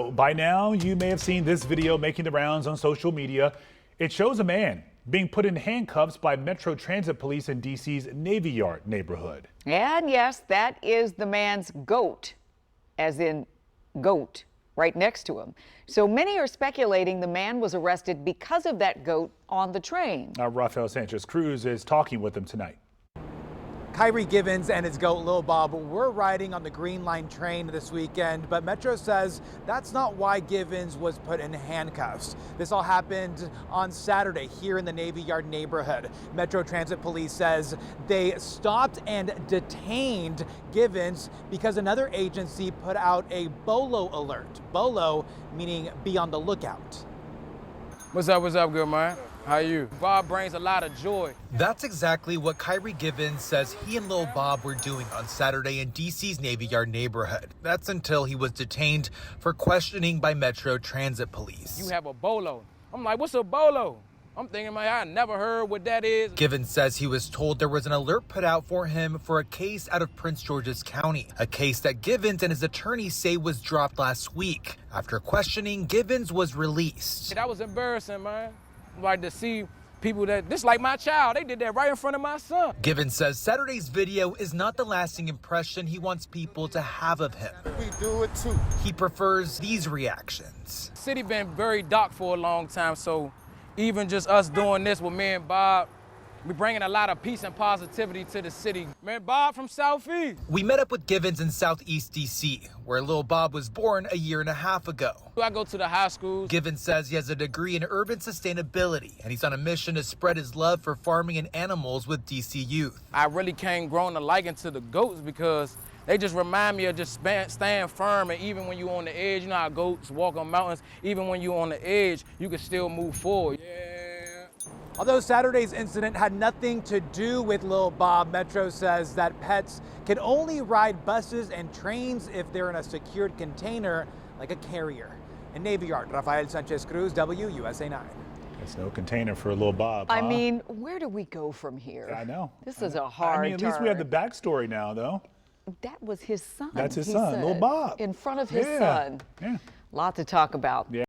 So by now, you may have seen this video making the rounds on social media. It shows a man being put in handcuffs by Metro Transit police in D.C.'s Navy Yard neighborhood. And yes, that is the man's goat, as in goat, right next to him. So many are speculating the man was arrested because of that goat on the train. Rafael Sanchez-Cruz is talking with him tonight. Kyrie Givens and his goat Lil Bob were riding on the Green Line train this weekend, but Metro says that's not why Givens was put in handcuffs. This all happened on Saturday here in the Navy Yard neighborhood. Metro Transit Police says they stopped and detained Givens because another agency put out a BOLO alert. BOLO meaning be on the lookout. What's up, good man? How you? Bob brings a lot of joy. That's exactly what Kyrie Givens says he and Lil Bob were doing on Saturday in D.C.'s Navy Yard neighborhood. That's until he was detained for questioning by Metro Transit Police. You have a bolo. I'm like, what's a bolo? I'm thinking, man, I never heard what that is. Givens says he was told there was an alert put out for him for a case out of Prince George's County, a case that Givens and his attorney say was dropped last week. After questioning, Givens was released. That was embarrassing, man. Like to see people that, this like my child, they did that right in front of my son. Givens says Saturday's video is not the lasting impression he wants people to have of him. We do it too. He prefers these reactions. The city been very dark for a long time, so even just us doing this with me and Bob, we bringing a lot of peace and positivity to the city. Man, Bob from Southeast. We met up with Givens in Southeast D.C., where Lil Bob was born a year and a half ago. I go to the high schools. Givens says he has a degree in urban sustainability, and he's on a mission to spread his love for farming and animals with D.C. youth. I really came grown to liking to the goats because they just remind me of just staying firm, and even when you're on the edge, you know how goats walk on mountains, even when you're on the edge, you can still move forward. Yeah. Although Saturday's incident had nothing to do with Lil Bob, Metro says that pets can only ride buses and trains if they're in a secured container like a carrier. In Navy Yard, Rafael Sanchez-Cruz, WUSA 9. It's no container for Lil Bob. I mean, where do we go from here? I know. This is a hard I mean, at least we have the backstory now, though. That was his son. That's his he son, said, Lil Bob. in front of his son. Yeah. Lot to talk about. Yeah.